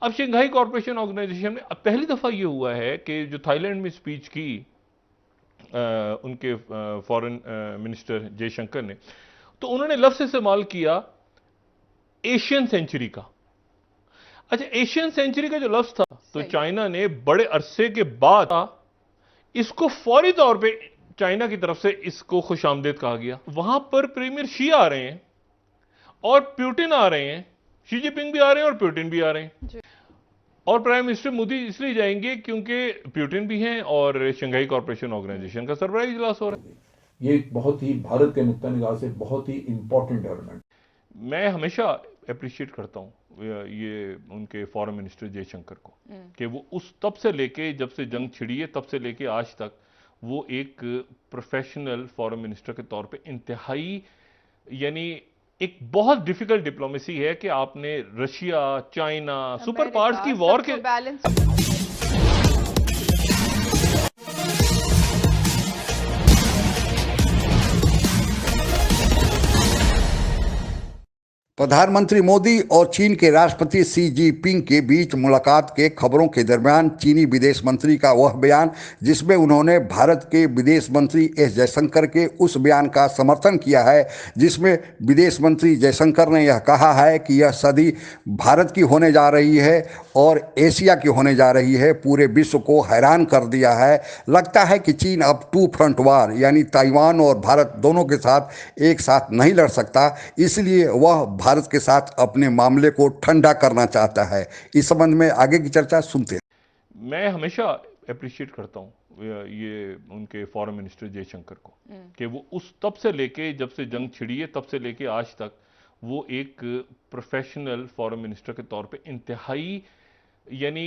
अब Shanghai corporation organisation में अब पहली दफा ये हुआ है कि जो थाईलैंड में स्पीच की उनके फॉरेन मिनिस्टर जयशंकर ने, तो उन्होंने लफ्ज इस्तेमाल किया एशियन सेंचुरी का। अच्छा, एशियन सेंचुरी का जो लफ्ज था, तो चाइना ने बड़े अरसे के बाद इसको फौरी तौर पे चाइना की तरफ से इसको खुशामदेद कहा गया। वहां पर प्रीमियर शी आ रहे हैं और प्यूटिन आ रहे हैं, शी जिनपिंग भी आ रहे हैं और प्यूटिन भी आ रहे हैं। और प्राइम मिनिस्टर मोदी इसलिए जाएंगे क्योंकि प्यूटिन भी हैं और शंघाई कॉरपोरेशन ऑर्गेनाइजेशन का सरबराही इजलास हो रहा है। ये बहुत ही भारत के नुक्ता निगाह से बहुत ही इंपॉर्टेंट डेवलपमेंट। मैं हमेशा अप्रिशिएट करता हूँ ये उनके फॉरेन मिनिस्टर जयशंकर को, कि वो उस तब से लेके जब से जंग छिड़ी है तब से लेके आज तक वो एक प्रोफेशनल फॉरेन मिनिस्टर के तौर पे इंतहाई, यानी एक बहुत डिफिकल्ट डिप्लोमेसी है कि आपने रशिया, चाइना, सुपर पावर्स की वॉर के प्रधानमंत्री मोदी और चीन के राष्ट्रपति शी जिनपिंग के बीच मुलाकात के खबरों के दरमियान चीनी विदेश मंत्री का वह बयान जिसमें उन्होंने भारत के विदेश मंत्री एस जयशंकर के उस बयान का समर्थन किया है, जिसमें विदेश मंत्री जयशंकर ने यह कहा है कि यह सदी भारत की होने जा रही है और एशिया की होने जा रही है, पूरे विश्व को हैरान कर दिया है। लगता है कि चीन अब टू फ्रंट वार यानी ताइवान और भारत दोनों के साथ एक साथ नहीं लड़ सकता, इसलिए वह भारत के साथ अपने मामले को ठंडा करना चाहता है। इस संबंध में आगे की चर्चा सुनते हैं। मैं हमेशा अप्रिशिएट करता हूँ ये उनके फॉरेन मिनिस्टर जयशंकर को, कि वो उस तब से लेके जब से जंग छिड़ी है तब से लेके आज तक वो एक प्रोफेशनल फॉरेन मिनिस्टर के तौर पे इंतहाई, यानी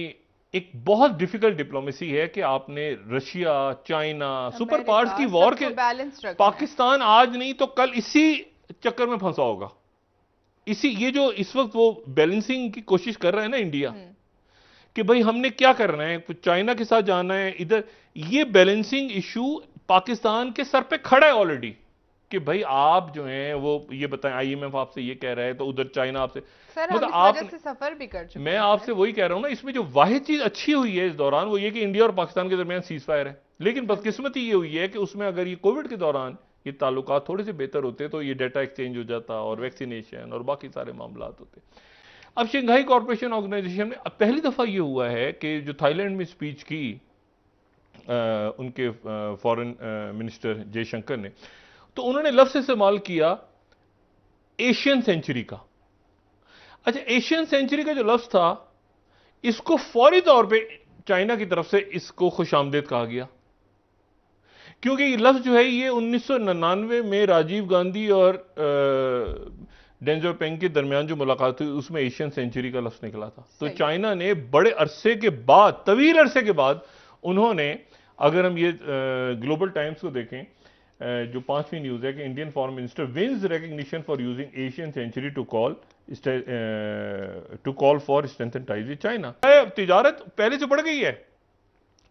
एक बहुत डिफिकल्ट डिप्लोमेसी है कि आपने रशिया, चाइना, सुपर पावर्स की वॉर के पाकिस्तान आज नहीं तो कल इसी चक्कर में फंसा होगा। ये जो इस वक्त वो बैलेंसिंग की कोशिश कर रहा है ना इंडिया, कि भाई हमने क्या करना है, चाइना के साथ जाना है इधर, ये बैलेंसिंग इशू पाकिस्तान के सर पे खड़ा है ऑलरेडी, कि भाई आप जो हैं वो ये बताएं, आईएमएफ आपसे ये कह रहा है तो उधर चाइना आपसे, मतलब आप से सफर भी कर चुके। मैं आपसे वही कह रहा हूं ना, इसमें जो वाहिद चीज अच्छी हुई है इस दौरान वो ये कि इंडिया और पाकिस्तान के दरमियान सीज फायर है। लेकिन बदकिस्मती ये हुई है कि उसमें अगर ये कोविड के दौरान ये ताल्लुकात थोड़े से बेहतर होते तो ये डाटा एक्सचेंज हो जाता और वैक्सीनेशन और बाकी सारे मामला होते। अब शंघाई कॉरपोरेशन ऑर्गेनाइजेशन में अब पहली दफा ये हुआ है कि जो थाईलैंड में स्पीच की उनके फॉरेन मिनिस्टर जयशंकर ने, तो उन्होंने लफ्ज इस्तेमाल किया एशियन सेंचुरी का। अच्छा, एशियन सेंचुरी का जो लफ्ज था, इसको फौरी तौर पे चाइना की तरफ से इसको खुशामदेद कहा गया, क्योंकि ये लफ्ज जो है ये 1999 में राजीव गांधी और डेंग जियाओपिंग के दरमियान जो मुलाकात हुई उसमें एशियन सेंचुरी का लफ्ज निकला था। तो चाइना ने बड़े अरसे के बाद, तवील अरसे के बाद उन्होंने, अगर हम ये ग्लोबल टाइम्स को देखें, जो 5वीं न्यूज है कि Indian foreign minister wins recognition for using Asian century to call for strengthen ties with China. तिजारत पहले से बढ़ गई है,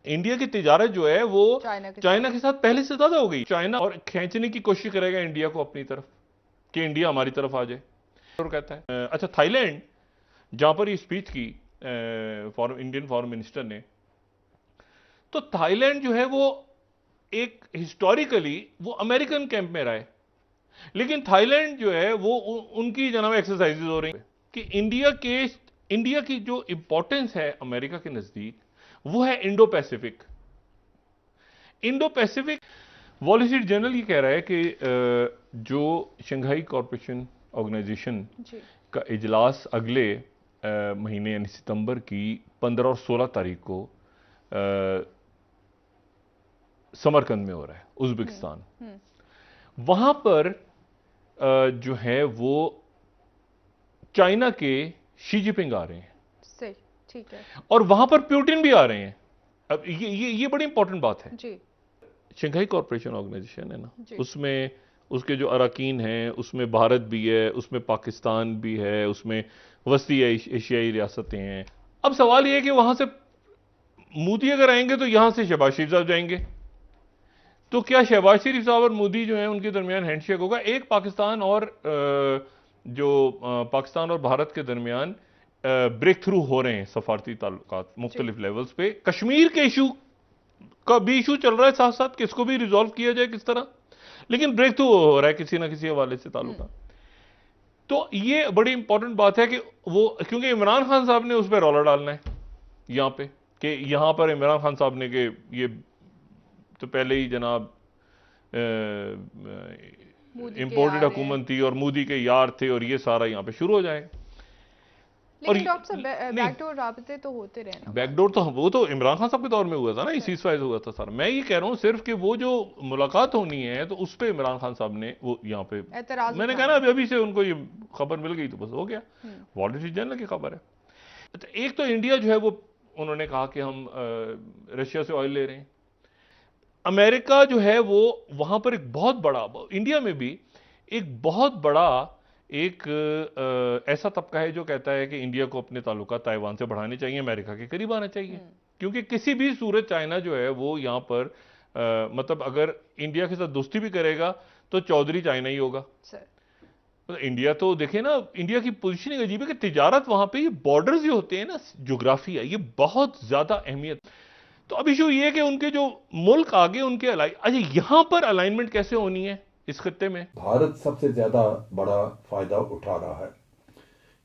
इंडिया की तिजारत जो है वो चाइना के साथ पहले से ज्यादा हो गई। चाइना और खींचने की कोशिश करेगा इंडिया को अपनी तरफ, कि इंडिया हमारी तरफ आ जाए, और कहता है। अच्छा, थाईलैंड जहां पर ये स्पीच की इंडियन फॉरेन मिनिस्टर ने, तो थाईलैंड जो है वो एक हिस्टोरिकली वो अमेरिकन कैंप में रहा है, लेकिन थाईलैंड जो है वो उनकी जनाब एक्सरसाइजेज हो रही है कि इंडिया की जो इंपॉर्टेंस है अमेरिका के नजदीक वो है Indo Pacific. Wall street journal ये कह रहा है कि जो शंघाई कॉरपोरेशन ऑर्गेनाइजेशन का इजलास अगले महीने यानी सितंबर की 15 और 16 तारीख को समरकंद में हो रहा है, उज्बेकिस्तान। वहां पर जो है वो चाइना के शी जिनपिंग आ रहे हैं, सही, ठीक है, और वहां पर प्यूटिन भी आ रहे हैं। अब ये बड़ी इंपॉर्टेंट बात है जी। शंघाई कॉरपोरेशन ऑर्गेनाइजेशन है ना, उसमें उसके जो अराकीन हैं उसमें भारत भी है, उसमें पाकिस्तान भी है, उसमें वस्ती एशियाई रियासतें हैं। अब सवाल यह है कि वहां से मोदी अगर आएंगे तो यहां से शहबाज शरीफ साहब जाएंगे, तो क्या शहबाज शरीफ साहब और मोदी जो है उनके दरमियान हैंडशेक होगा? एक पाकिस्तान और भारत के दरमियान ब्रेक थ्रू हो रहे हैं सफारती ताल्लुकात मुख्तलिफ लेवल्स पे। कश्मीर के इशू का भी इशू चल रहा है साथ साथ कि इसको भी रिजॉल्व किया जाए किस तरह, लेकिन ब्रेक थ्रू हो रहा है किसी ना किसी हवाले से ताल्लुका। तो ये बड़ी इंपॉर्टेंट बात है कि वो, क्योंकि इमरान खान साहब ने उस पर रौला डालना है यहां पे, कि यहां पर इमरान खान साहब ने कि ये तो पहले ही जनाब इंपोर्टेड हुकूमत थी और मोदी के यार थे और ये सारा यहां पे शुरू हो जाएगा। लेकिन डॉक्टर साहब बैकडोर राबते तो होते रहे ना। बैकडोर तो वो तो इमरान खान साहब के दौर में हुआ था ना, ये सीज़फायर हुआ था सारा। मैं ये कह रहा हूं सिर्फ कि वो जो मुलाकात होनी है तो उस पर इमरान खान साहब ने वो यहाँ पे मैंने कहा ना अभी से उनको ये खबर मिल गई तो बस हो गया, वॉल स्ट्रीट जर्नल की खबर है। अच्छा, एक तो इंडिया जो है वो उन्होंने कहा कि हम रशिया से ऑयल ले रहे हैं। अमेरिका जो है वो वहां पर एक बहुत बड़ा, इंडिया में भी एक बहुत बड़ा एक ऐसा तबका है जो कहता है कि इंडिया को अपने ताल्लुकात ताइवान से बढ़ाने चाहिए, अमेरिका के करीब आना चाहिए, क्योंकि किसी भी सूरत चाइना जो है वो यहाँ पर मतलब अगर इंडिया के साथ दोस्ती भी करेगा तो चौधरी चाइना ही होगा। तो इंडिया तो देखें ना, इंडिया की पोजीशनिंग अजीब है कि तिजारत वहां पे, ये बॉर्डर्स जो होते हैं ना, ज्योग्राफिया, ये बहुत ज्यादा अहमियत। तो अब इशू ये है कि उनके जो मुल्क आगे उनके अच्छा यहां पर अलाइनमेंट कैसे होनी है इस खत्ते में? भारत सबसे ज्यादा बड़ा फायदा उठा रहा है।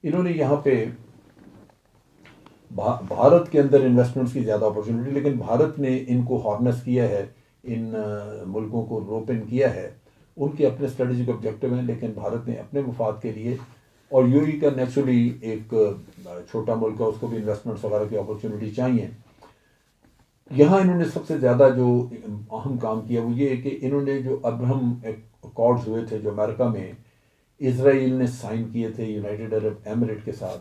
इन्होंने यहाँ पे भारत के अंदर इन्वेस्टमेंट्स की ज्यादा अपॉर्चुनिटी, लेकिन भारत ने इनको हार्नेस किया है, इन मुल्कों को रोप इन किया है। उनके अपने स्ट्रेटेजिक ऑब्जेक्टिव हैं, लेकिन भारत ने अपने मुफाद के लिए, और यूएई का नेचुरली एक छोटा मुल्क है, उसको भी इन्वेस्टमेंट्स वगैरह की अपॉर्चुनिटी चाहिए। यहाँ इन्होंने सबसे ज़्यादा जो अहम काम किया वो ये है कि इन्होंने जो अब्राहम अकॉर्ड्स हुए थे जो अमेरिका में इजराइल ने साइन किए थे यूनाइटेड अरब एमिरेट के साथ,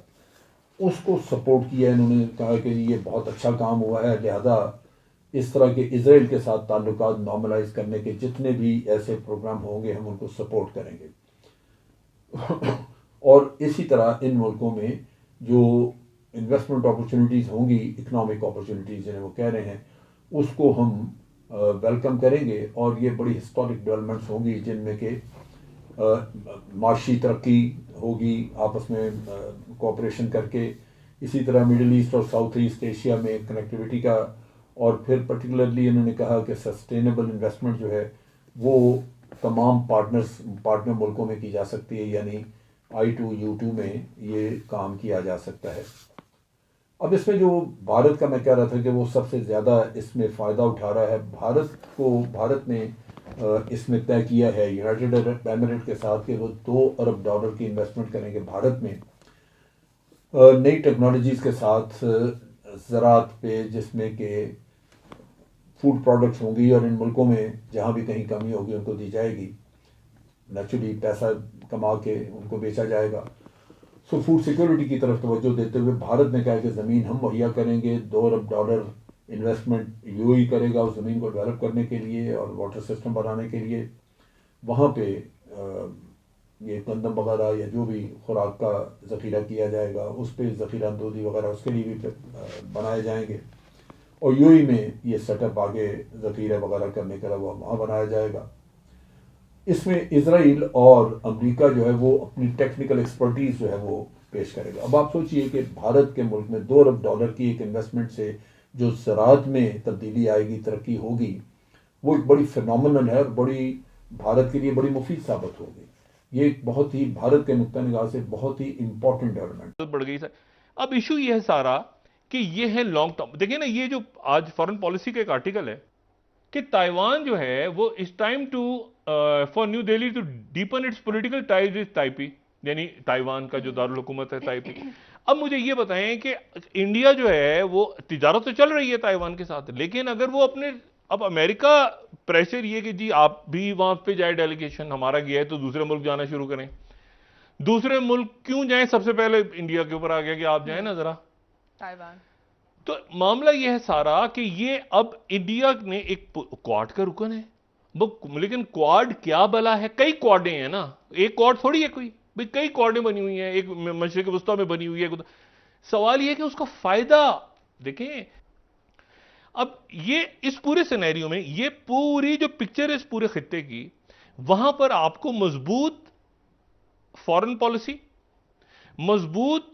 उसको सपोर्ट किया। इन्होंने कहा कि ये बहुत अच्छा काम हुआ है, लिहाजा इस तरह के इजराइल के साथ ताल्लुकात नॉर्मलाइज करने के जितने भी ऐसे प्रोग्राम होंगे हम उनको सपोर्ट करेंगे। और इसी तरह इन मुल्कों में जो इन्वेस्टमेंट अपॉर्चुनिटीज़ होंगी, इकोनॉमिक अपॉर्चुनिटीज़ जिन्हें वो कह रहे हैं, उसको हम वेलकम करेंगे। और ये बड़ी हिस्टोरिक डेवलपमेंट्स होंगी जिनमें कि माशी तरक्की होगी, आपस में कोऑपरेशन करके, इसी तरह मिडिल ईस्ट और साउथ ईस्ट एशिया में कनेक्टिविटी का, और फिर पर्टिकुलरली इन्होंने कहा कि सस्टेनेबल इन्वेस्टमेंट जो है वो तमाम पार्टनर मुल्कों में की जा सकती है, यानी I2U2 में ये काम किया जा सकता है। अब इसमें जो भारत का मैं कह रहा था कि वो सबसे ज़्यादा इसमें फ़ायदा उठा रहा है। भारत ने इसमें तय किया है यूनाइटेड अरब एमिरेट के साथ कि वो $2 अरब की इन्वेस्टमेंट करेंगे भारत में, नई टेक्नोलॉजीज़ के साथ, ज़राअत पे, जिसमें कि फूड प्रोडक्ट्स होंगी और इन मुल्कों में जहाँ भी कहीं कमी होगी उनको दी जाएगी, नेचुरली पैसा कमा के उनको बेचा जाएगा। सो फूड सिक्योरिटी की तरफ तवज्जो देते हुए भारत ने कहा कि ज़मीन हम मुहैया करेंगे, $2 अरब इन्वेस्टमेंट यूएई करेगा उस ज़मीन को डेवलप करने के लिए और वाटर सिस्टम बनाने के लिए। वहाँ पे ये गंदम वगैरह या जो भी खुराक का ज़ख़ीरा किया जाएगा, उस पर ज़ख़ीरा अंदोज़ी वगैरह उसके लिए भी बनाए जाएंगे। और यूएई में ये सेटअप आगे ज़ख़ीरा वगैरह करने के लिए वहाँ बनाया जाएगा। इसमें इजराइल और अमेरिका जो है वो अपनी टेक्निकल एक्सपर्टीज़ जो है वो पेश करेगा। अब आप सोचिए कि भारत के मुल्क में $2 अरब की एक इन्वेस्टमेंट से जो ज़राअत में तब्दीली आएगी, तरक्की होगी, वो एक बड़ी फिनोमिनल है और बड़ी भारत के लिए बड़ी मुफीद साबित होगी। ये एक बहुत ही भारत के नुक्ता निगाह से बहुत ही इंपॉर्टेंट डेवलपमेंट बढ़ गई। अब इशू ये है सारा कि ये है लॉन्ग टर्म। देखिए ना, ये जो आज फॉरेन पॉलिसी का एक आर्टिकल है कि ताइवान जो है वो इस time to for New Delhi to deepen its political ties with Taipei, यानी ताइवान का जो दारुल हुकूमत है ताइपी। अब मुझे ये बताएं कि इंडिया जो है वो तिजारत तो चल रही है ताइवान के साथ, लेकिन अगर वो अपने, अब अमेरिका प्रेशर ये कि जी आप भी वहां पे जाए, डेलीगेशन हमारा गया है तो दूसरे मुल्क जाना शुरू करें। दूसरे मुल्क क्यों जाएं? सबसे पहले इंडिया के ऊपर आ गया कि आप जाएं ना जरा ताइवान। तो मामला यह है सारा कि ये अब इंडिया ने एक क्वाड का रुकन है वो, लेकिन क्वाड क्या भला है? कई क्वाडें हैं ना, एक क्वाड थोड़ी है कोई भाई, कई क्वाडें बनी हुई हैं, एक मशरिक वस्ता में बनी हुई है। सवाल यह है कि उसका फायदा देखें। अब ये इस पूरे सिनेरियो में ये पूरी जो पिक्चर है इस पूरे खित्ते की, वहां पर आपको मजबूत फॉरेन पॉलिसी, मजबूत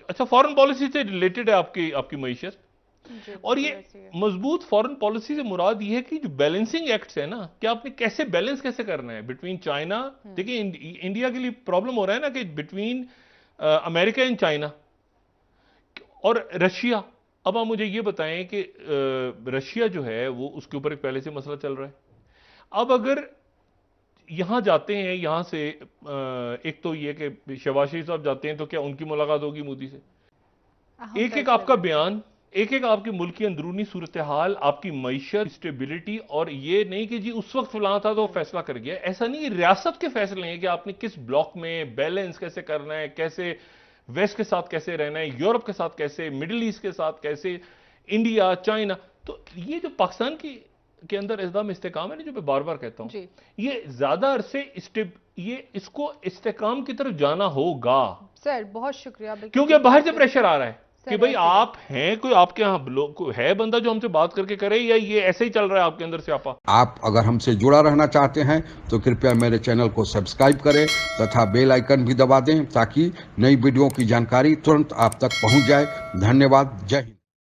अच्छा, फॉरेन पॉलिसी से रिलेटेड है आपकी मईशत। जी, और ये वैसे ही है। मजबूत फॉरेन पॉलिसी से मुराद ये है कि जो बैलेंसिंग एक्ट्स है ना, कि आपने कैसे बैलेंस कैसे करना है बिटवीन चाइना। देखिए इंडिया के लिए प्रॉब्लम हो रहा है ना कि बिटवीन अमेरिका एंड चाइना और रशिया। अब आप मुझे ये बताएं कि रशिया जो है वो उसके ऊपर एक पहले से मसला चल रहा है। अब अगर यहां जाते हैं, यहां से एक तो ये कि शहबाज शरीफ साहब जाते हैं तो क्या उनकी मुलाकात होगी मोदी से? अहम एक एक फैसले आपका भी। बयान, एक एक आपकी मुल्क की अंदरूनी सूरत हाल, आपकी मईशत, स्टेबिलिटी, और ये नहीं कि जी उस वक्त फलां था तो फैसला कर गया। ऐसा नहीं, ये रियासत के फैसले हैं कि आपने किस ब्लॉक में बैलेंस कैसे करना है, कैसे वेस्ट के साथ कैसे रहना है, यूरोप के साथ कैसे, मिडिल ईस्ट के साथ कैसे, इंडिया, चाइना। तो ये जो पाकिस्तान के अंदर इस्तेकाम इस्तेकाम है ना, जो मैं बार बार कहता हूं, जी ये ज्यादा अरसे ये इसको इस्तेकाम की तरफ जाना होगा, सर, बहुत शुक्रिया। क्योंकि बाहर से प्रेशर आ रहा है कि सर, भाई ऐसे ही। आप हैं, कोई आपके यहाँ लोग है बंदा जो हमसे बात करके करे, या ये ऐसे ही चल रहा है आपके अंदर से आपा? आप अगर हमसे जुड़ा रहना चाहते हैं तो कृपया मेरे चैनल को सब्सक्राइब करें तथा बेल आइकन भी दबा दें ताकि नई वीडियो की जानकारी तुरंत आप तक पहुंच जाए। धन्यवाद। जय हिंद।